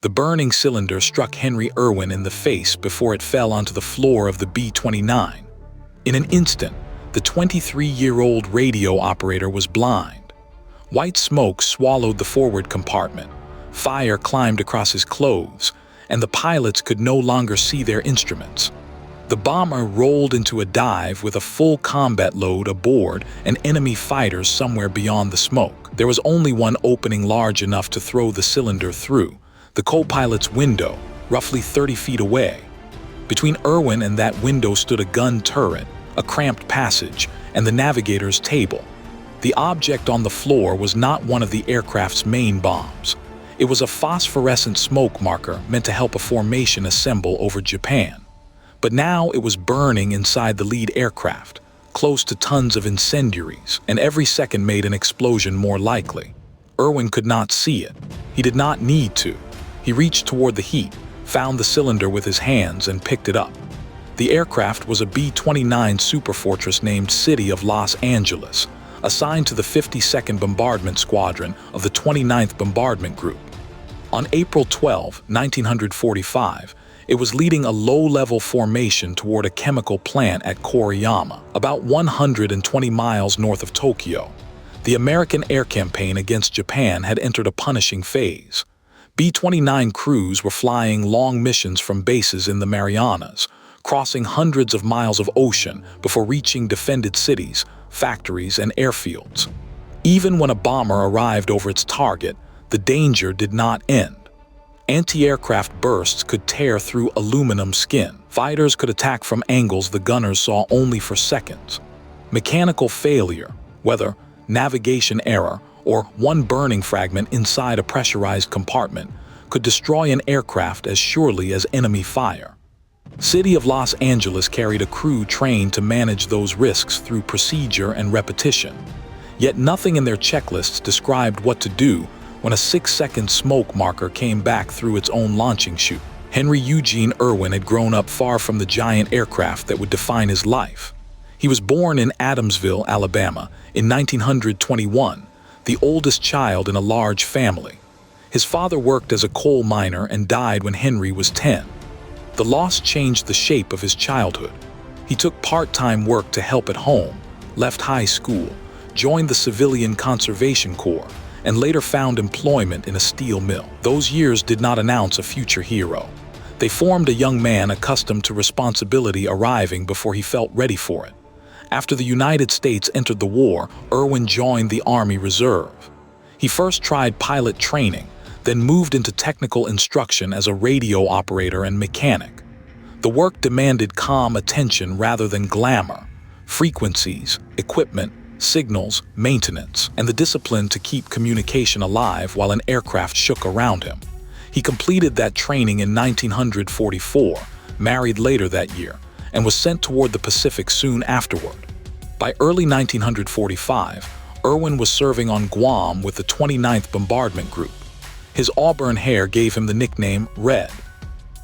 The burning cylinder struck Henry Erwin in the face before it fell onto the floor of the B-29. In an instant, the 23-year-old radio operator was blind. White smoke swallowed the forward compartment, fire climbed across his clothes, and the pilots could no longer see their instruments. The bomber rolled into a dive with a full combat load aboard and enemy fighters somewhere beyond the smoke. There was only one opening large enough to throw the cylinder through, the co-pilot's window, roughly 30 feet away. Between Erwin and that window stood a gun turret, a cramped passage, and the navigator's table. The object on the floor was not one of the aircraft's main bombs. It was a phosphorescent smoke marker meant to help a formation assemble over Japan. But now it was burning inside the lead aircraft, close to tons of incendiaries, and every second made an explosion more likely. Erwin could not see it. He did not need to. He reached toward the heat, found the cylinder with his hands, and picked it up. The aircraft was a B-29 Superfortress named City of Los Angeles, assigned to the 52nd Bombardment Squadron of the 29th Bombardment Group. On April 12, 1945, it was leading a low-level formation toward a chemical plant at Koriyama, about 120 miles north of Tokyo. The American air campaign against Japan had entered a punishing phase. B-29 crews were flying long missions from bases in the Marianas, crossing hundreds of miles of ocean before reaching defended cities, factories, and airfields. Even when a bomber arrived over its target, the danger did not end. Anti-aircraft bursts could tear through aluminum skin. Fighters could attack from angles the gunners saw only for seconds. Mechanical failure, whether navigation error or one burning fragment inside a pressurized compartment, could destroy an aircraft as surely as enemy fire. City of Los Angeles carried a crew trained to manage those risks through procedure and repetition. Yet nothing in their checklists described what to do when a 6-second smoke marker came back through its own launching chute. Henry Eugene Erwin had grown up far from the giant aircraft that would define his life. He was born in Adamsville, Alabama, in 1921, the oldest child in a large family. His father worked as a coal miner and died when Henry was 10. The loss changed the shape of his childhood. He took part-time work to help at home, left high school, joined the Civilian Conservation Corps, and later found employment in a steel mill. Those years did not announce a future hero. They formed a young man accustomed to responsibility arriving before he felt ready for it. After the United States entered the war, Erwin joined the Army Reserve. He first tried pilot training, then moved into technical instruction as a radio operator and mechanic. The work demanded calm attention rather than glamour, frequencies, equipment, signals, maintenance, and the discipline to keep communication alive while an aircraft shook around him. He completed that training in 1944, married later that year, and was sent toward the Pacific soon afterward. By early 1945, Erwin was serving on Guam with the 29th Bombardment Group. His auburn hair gave him the nickname Red.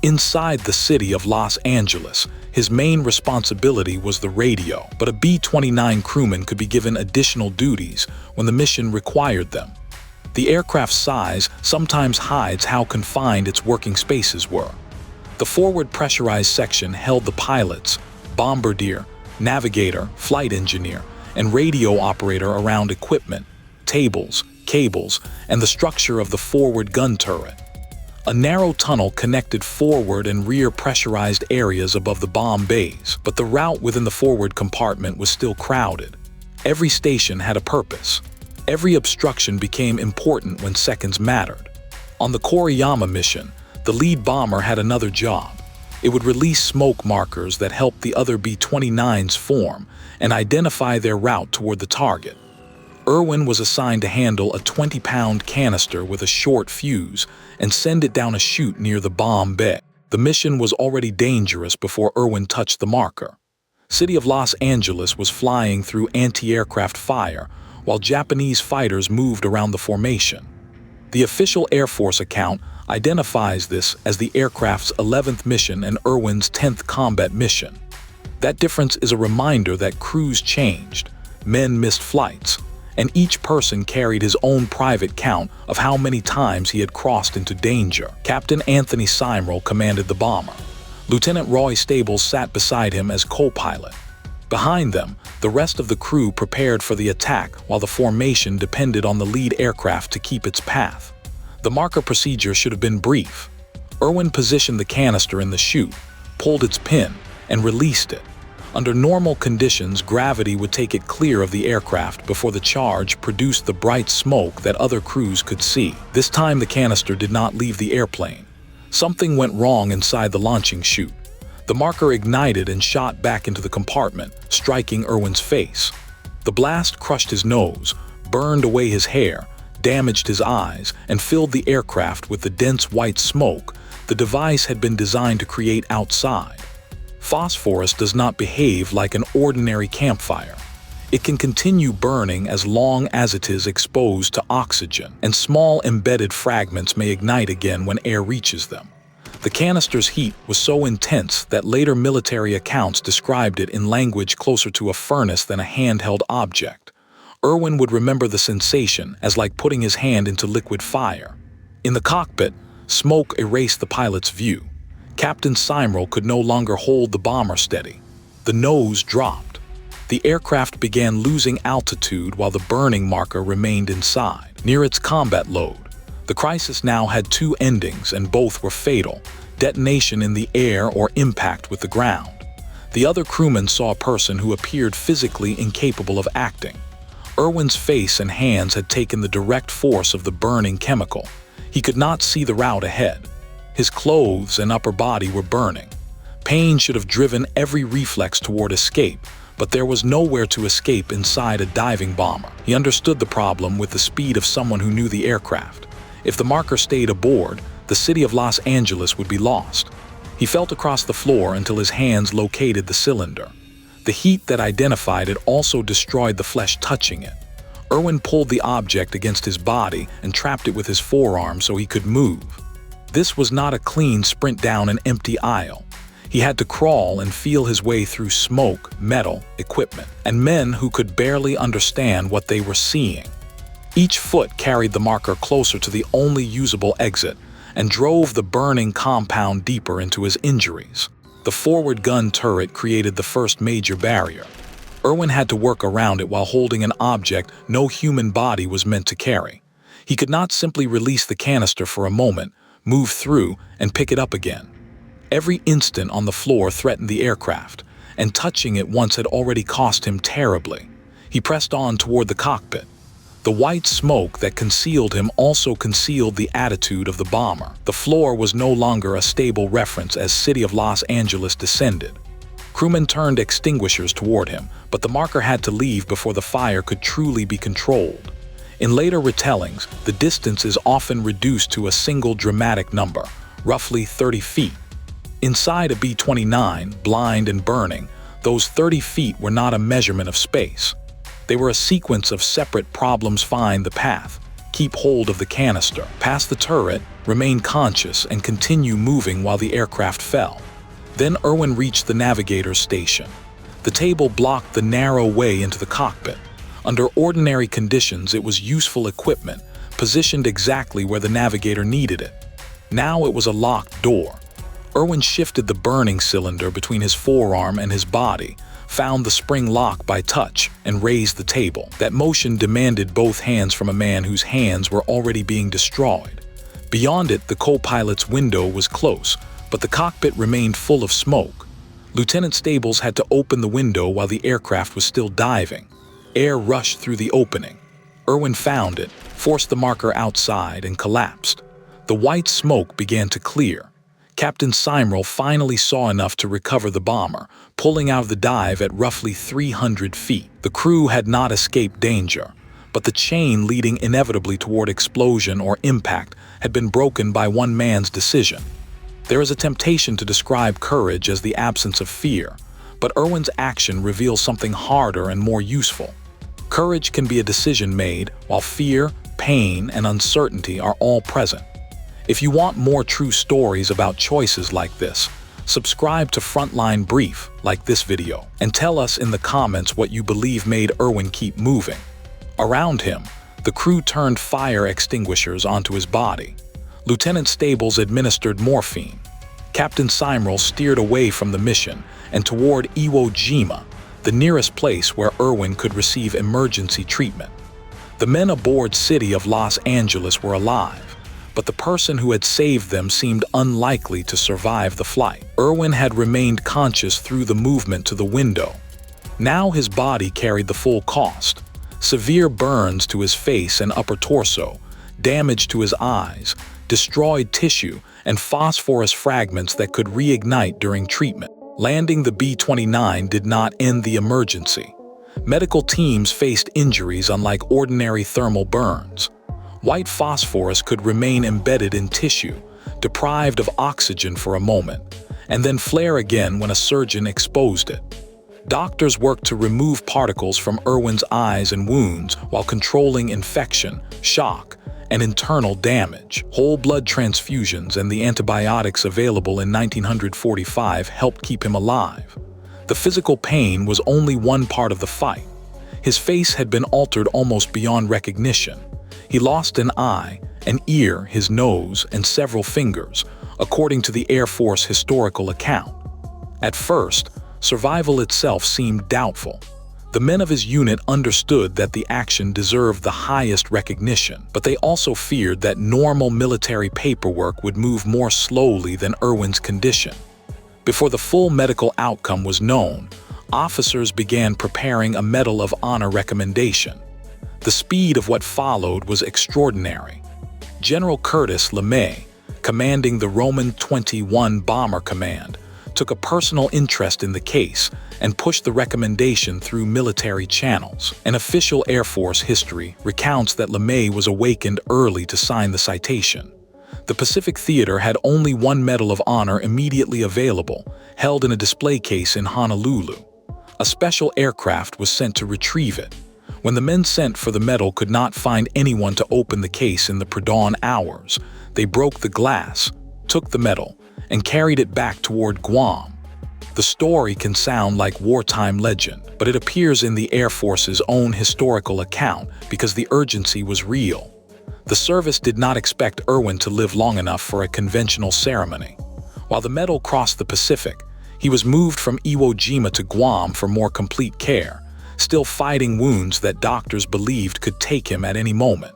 Inside the city of Los Angeles, his main responsibility was the radio, but a B-29 crewman could be given additional duties when the mission required them. The aircraft's size sometimes hides how confined its working spaces were. The forward pressurized section held the pilots, bombardier, navigator, flight engineer, and radio operator around equipment, tables, cables, and the structure of the forward gun turret. A narrow tunnel connected forward and rear pressurized areas above the bomb bays, but the route within the forward compartment was still crowded. Every station had a purpose. Every obstruction became important when seconds mattered. On the Koriyama mission, the lead bomber had another job. It would release smoke markers that helped the other B-29s form and identify their route toward the target. Erwin was assigned to handle a 20-pound canister with a short fuse and send it down a chute near the bomb bay. The mission was already dangerous before Erwin touched the marker. City of Los Angeles was flying through anti-aircraft fire while Japanese fighters moved around the formation. The official Air Force account identifies this as the aircraft's 11th mission and Erwin's 10th combat mission. That difference is a reminder that crews changed, men missed flights, and each person carried his own private count of how many times he had crossed into danger. Captain Anthony Simrel commanded the bomber. Lieutenant Roy Stables sat beside him as co-pilot. Behind them, the rest of the crew prepared for the attack while the formation depended on the lead aircraft to keep its path. The marker procedure should have been brief. Erwin positioned the canister in the chute, pulled its pin, and released it. Under normal conditions, gravity would take it clear of the aircraft before the charge produced the bright smoke that other crews could see. This time the canister did not leave the airplane. Something went wrong inside the launching chute. The marker ignited and shot back into the compartment, striking Erwin's face. The blast crushed his nose, burned away his hair, damaged his eyes, and filled the aircraft with the dense white smoke the device had been designed to create outside. Phosphorus does not behave like an ordinary campfire. It can continue burning as long as it is exposed to oxygen, and small embedded fragments may ignite again when air reaches them. The canister's heat was so intense that later military accounts described it in language closer to a furnace than a handheld object. Erwin would remember the sensation as like putting his hand into liquid fire. In the cockpit, smoke erased the pilot's view. Captain Simrel could no longer hold the bomber steady. The nose dropped. The aircraft began losing altitude while the burning marker remained inside, near its combat load. The crisis now had two endings, and both were fatal: detonation in the air or impact with the ground. The other crewman saw a person who appeared physically incapable of acting. Erwin's face and hands had taken the direct force of the burning chemical. He could not see the route ahead. His clothes and upper body were burning. Pain should have driven every reflex toward escape, but there was nowhere to escape inside a diving bomber. He understood the problem with the speed of someone who knew the aircraft. If the marker stayed aboard, the city of Los Angeles would be lost. He felt across the floor until his hands located the cylinder. The heat that identified it also destroyed the flesh touching it. Erwin pulled the object against his body and trapped it with his forearm so he could move. This was not a clean sprint down an empty aisle. He had to crawl and feel his way through smoke, metal, equipment, and men who could barely understand what they were seeing. Each foot carried the marker closer to the only usable exit and drove the burning compound deeper into his injuries. The forward gun turret created the first major barrier. Erwin had to work around it while holding an object no human body was meant to carry. He could not simply release the canister for a moment, move through, and pick it up again. Every instant on the floor threatened the aircraft, and touching it once had already cost him terribly. He pressed on toward the cockpit. The white smoke that concealed him also concealed the attitude of the bomber. The floor was no longer a stable reference as City of Los Angeles descended. Crewmen turned extinguishers toward him, but the marker had to leave before the fire could truly be controlled. In later retellings, the distance is often reduced to a single dramatic number, roughly 30 feet. Inside a B-29, blind and burning, those 30 feet were not a measurement of space. They were a sequence of separate problems: find the path, keep hold of the canister, pass the turret, remain conscious, and continue moving while the aircraft fell. Then Erwin reached the navigator's station. The table blocked the narrow way into the cockpit. Under ordinary conditions, it was useful equipment, positioned exactly where the navigator needed it. Now it was a locked door. Erwin shifted the burning cylinder between his forearm and his body, found the spring lock by touch, and raised the table. That motion demanded both hands from a man whose hands were already being destroyed. Beyond it, the co-pilot's window was close, but the cockpit remained full of smoke. Lieutenant Stables had to open the window while the aircraft was still diving. Air rushed through the opening. Erwin found it, forced the marker outside, and collapsed. The white smoke began to clear. Captain Simrel finally saw enough to recover the bomber, pulling out of the dive at roughly 300 feet. The crew had not escaped danger, but the chain leading inevitably toward explosion or impact had been broken by one man's decision. There is a temptation to describe courage as the absence of fear, but Erwin's action reveals something harder and more useful. Courage can be a decision made while fear, pain, and uncertainty are all present. If you want more true stories about choices like this, subscribe to Frontline Brief, like this video, and tell us in the comments what you believe made Erwin keep moving. Around him, the crew turned fire extinguishers onto his body. Lieutenant Stables administered morphine. Captain Simrel steered away from the mission and toward Iwo Jima, the nearest place where Erwin could receive emergency treatment. The men aboard City of Los Angeles were alive, but the person who had saved them seemed unlikely to survive the flight. Erwin had remained conscious through the movement to the window. Now his body carried the full cost. Severe burns to his face and upper torso, damage to his eyes, destroyed tissue, and phosphorus fragments that could reignite during treatment. Landing the B-29 did not end the emergency. Medical teams faced injuries unlike ordinary thermal burns. White phosphorus could remain embedded in tissue, deprived of oxygen for a moment, and then flare again when a surgeon exposed it. Doctors worked to remove particles from Erwin's eyes and wounds while controlling infection, shock, and internal damage. Whole blood transfusions and the antibiotics available in 1945 helped keep him alive. The physical pain was only one part of the fight. His face had been altered almost beyond recognition. He lost an eye, an ear, his nose, and several fingers, according to the Air Force historical account. At first, survival itself seemed doubtful. The men of his unit understood that the action deserved the highest recognition, but they also feared that normal military paperwork would move more slowly than Erwin's condition. Before the full medical outcome was known, officers began preparing a Medal of Honor recommendation. The speed of what followed was extraordinary. General Curtis LeMay, commanding the Roman 21 Bomber Command, took a personal interest in the case and pushed the recommendation through military channels. An official Air Force history recounts that LeMay was awakened early to sign the citation. The Pacific Theater had only one Medal of Honor immediately available, held in a display case in Honolulu. A special aircraft was sent to retrieve it. When the men sent for the medal could not find anyone to open the case in the pre-dawn hours, they broke the glass, took the medal, and carried it back toward Guam. The story can sound like wartime legend, but it appears in the Air Force's own historical account because the urgency was real. The service did not expect Erwin to live long enough for a conventional ceremony. While the medal crossed the Pacific, he was moved from Iwo Jima to Guam for more complete care, still fighting wounds that doctors believed could take him at any moment.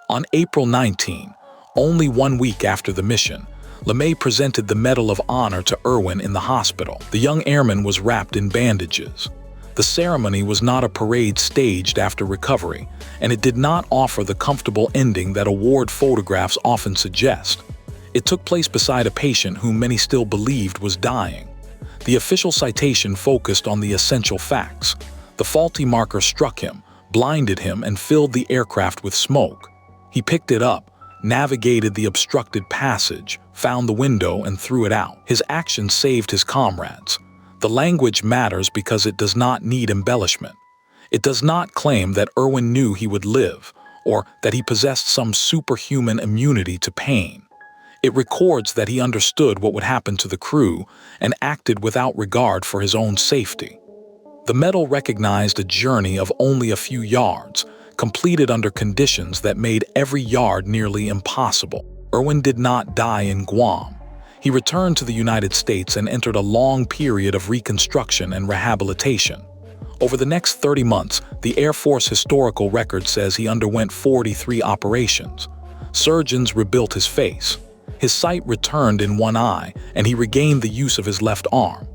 On April 19, only 1 week after the mission, LeMay presented the Medal of Honor to Erwin in the hospital. The young airman was wrapped in bandages. The ceremony was not a parade staged after recovery, and it did not offer the comfortable ending that award photographs often suggest. It took place beside a patient whom many still believed was dying. The official citation focused on the essential facts. The faulty marker struck him, blinded him, and filled the aircraft with smoke. He picked it up, navigated the obstructed passage, found the window, and threw it out. His action saved his comrades. The language matters because it does not need embellishment. It does not claim that Erwin knew he would live, or that he possessed some superhuman immunity to pain. It records that he understood what would happen to the crew and acted without regard for his own safety. The medal recognized a journey of only a few yards, completed under conditions that made every yard nearly impossible. Erwin did not die in Guam. He returned to the United States and entered a long period of reconstruction and rehabilitation. Over the next 30 months, the Air Force historical record says he underwent 43 operations. Surgeons rebuilt his face. His sight returned in one eye, and he regained the use of his left arm.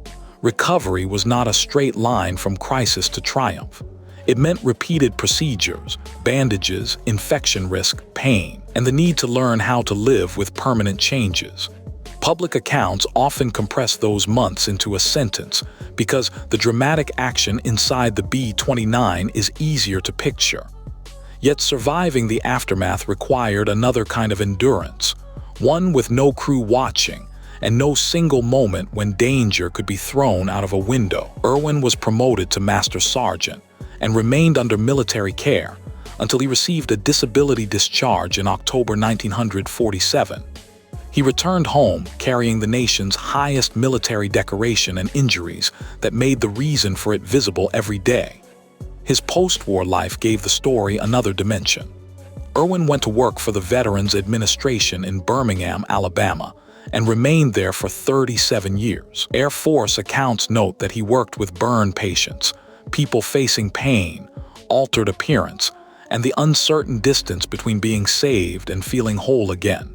Recovery was not a straight line from crisis to triumph. It meant repeated procedures, bandages, infection risk, pain, and the need to learn how to live with permanent changes. Public accounts often compress those months into a sentence because the dramatic action inside the B-29 is easier to picture. Yet surviving the aftermath required another kind of endurance, one with no crew watching and no single moment when danger could be thrown out of a window. Erwin was promoted to Master Sergeant and remained under military care until he received a disability discharge in October 1947. He returned home carrying the nation's highest military decoration and injuries that made the reason for it visible every day. His post-war life gave the story another dimension. Erwin went to work for the Veterans Administration in Birmingham, Alabama, and remained there for 37 years. Air Force accounts note that he worked with burn patients, people facing pain, altered appearance, and the uncertain distance between being saved and feeling whole again.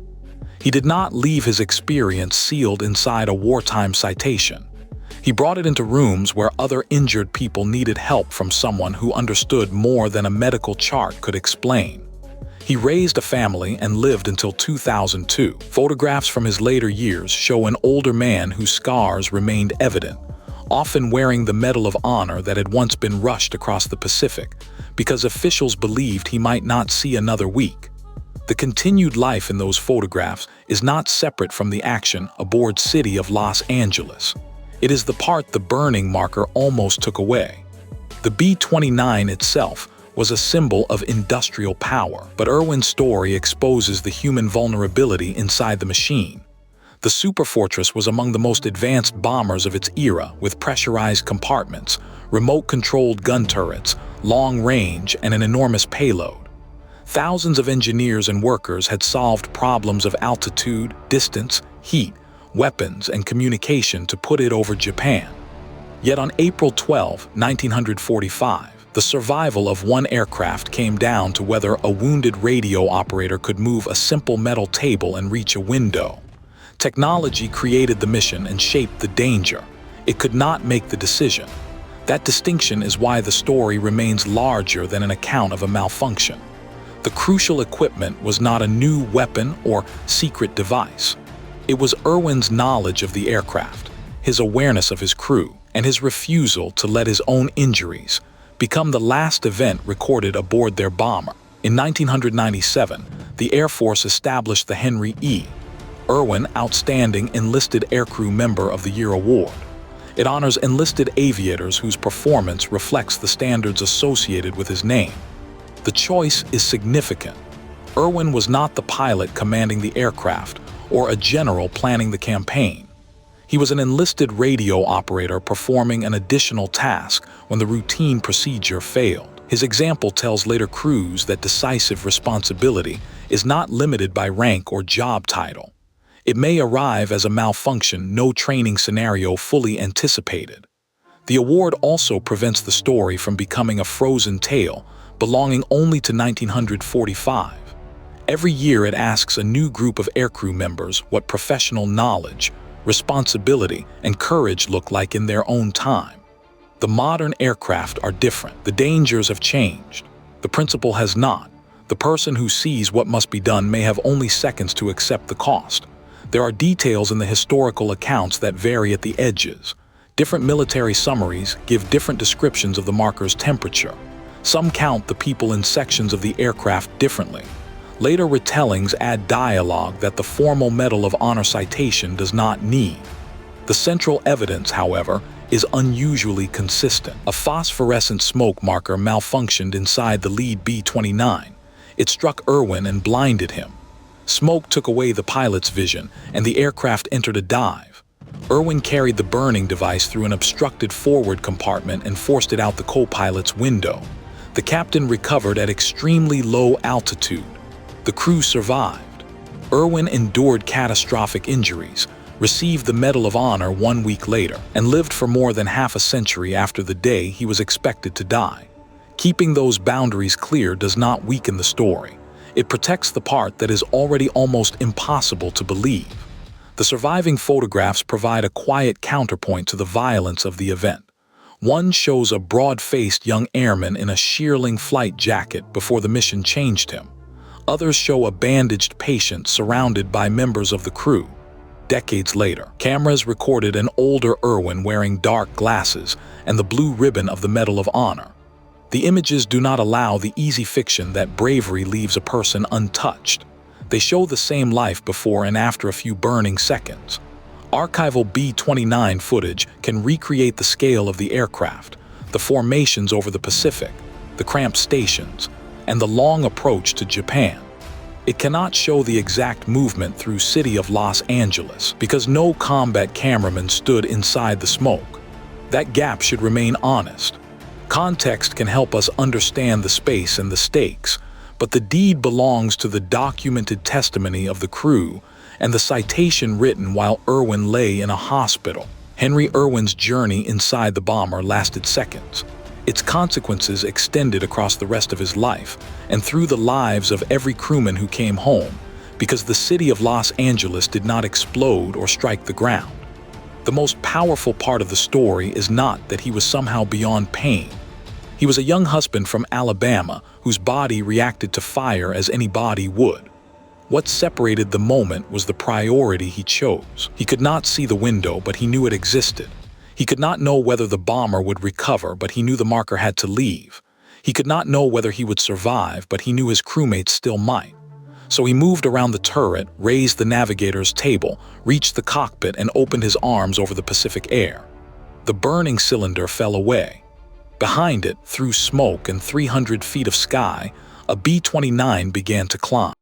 He did not leave his experience sealed inside a wartime citation. He brought it into rooms where other injured people needed help from someone who understood more than a medical chart could explain. He raised a family and lived until 2002. Photographs from his later years show an older man whose scars remained evident, often wearing the Medal of Honor that had once been rushed across the Pacific, because officials believed he might not see another week. The continued life in those photographs is not separate from the action aboard City of Los Angeles. It is the part the burning marker almost took away. The B-29 itself was a symbol of industrial power, but Erwin's story exposes the human vulnerability inside the machine. The Superfortress was among the most advanced bombers of its era, with pressurized compartments, remote-controlled gun turrets, long range, and an enormous payload. Thousands of engineers and workers had solved problems of altitude, distance, heat, weapons, and communication to put it over Japan. Yet on April 12, 1945, the survival of one aircraft came down to whether a wounded radio operator could move a simple metal table and reach a window. Technology created the mission and shaped the danger. It could not make the decision. That distinction is why the story remains larger than an account of a malfunction. The crucial equipment was not a new weapon or secret device. It was Erwin's knowledge of the aircraft, his awareness of his crew, and his refusal to let his own injuries become the last event recorded aboard their bomber. In 1997, the Air Force established the Henry Erwin Outstanding Enlisted Aircrew Member of the Year award. It honors enlisted aviators whose performance reflects the standards associated with his name. The choice is significant. Erwin was not the pilot commanding the aircraft or a general planning the campaign. He was an enlisted radio operator performing an additional task when the routine procedure failed. His example tells later crews that decisive responsibility is not limited by rank or job title. It may arrive as a malfunction no training scenario fully anticipated. The award also prevents the story from becoming a frozen tale belonging only to 1945. Every year it asks a new group of aircrew members what professional knowledge, responsibility, and courage look like in their own time. The modern aircraft are different. The dangers have changed. The principle has not. The person who sees what must be done may have only seconds to accept the cost. There are details in the historical accounts that vary at the edges. Different military summaries give different descriptions of the marker's temperature. Some count the people in sections of the aircraft differently. Later retellings add dialogue that the formal Medal of Honor citation does not need. The central evidence, however, is unusually consistent. A phosphorescent smoke marker malfunctioned inside the lead B-29. It struck Erwin and blinded him. Smoke took away the pilot's vision, and the aircraft entered a dive. Erwin carried the burning device through an obstructed forward compartment and forced it out the co-pilot's window. The captain recovered at extremely low altitude. The crew survived. Erwin endured catastrophic injuries, received the Medal of Honor 1 week later, and lived for more than half a century after the day he was expected to die. Keeping those boundaries clear does not weaken the story. It protects the part that is already almost impossible to believe. The surviving photographs provide a quiet counterpoint to the violence of the event. One shows a broad-faced young airman in a shearling flight jacket before the mission changed him. Others show a bandaged patient surrounded by members of the crew. Decades later, cameras recorded an older Erwin wearing dark glasses and the blue ribbon of the Medal of Honor. The images do not allow the easy fiction that bravery leaves a person untouched. They show the same life before and after a few burning seconds. Archival B-29 footage can recreate the scale of the aircraft, the formations over the Pacific, the cramped stations, and the long approach to Japan. It cannot show the exact movement through City of Los Angeles because no combat cameraman stood inside the smoke. That gap should remain honest. Context can help us understand the space and the stakes, but the deed belongs to the documented testimony of the crew and the citation written while Erwin lay in a hospital. Henry Erwin's journey inside the bomber lasted seconds. Its consequences extended across the rest of his life and through the lives of every crewman who came home, because the city of Los Angeles did not explode or strike the ground. The most powerful part of the story is not that he was somehow beyond pain. He was a young husband from Alabama whose body reacted to fire as any body would. What separated the moment was the priority he chose. He could not see the window, but he knew it existed. He could not know whether the bomber would recover, but he knew the marker had to leave. He could not know whether he would survive, but he knew his crewmates still might. So he moved around the turret, raised the navigator's table, reached the cockpit, and opened his arms over the Pacific air. The burning cylinder fell away. Behind it, through smoke and 300 feet of sky, a B-29 began to climb.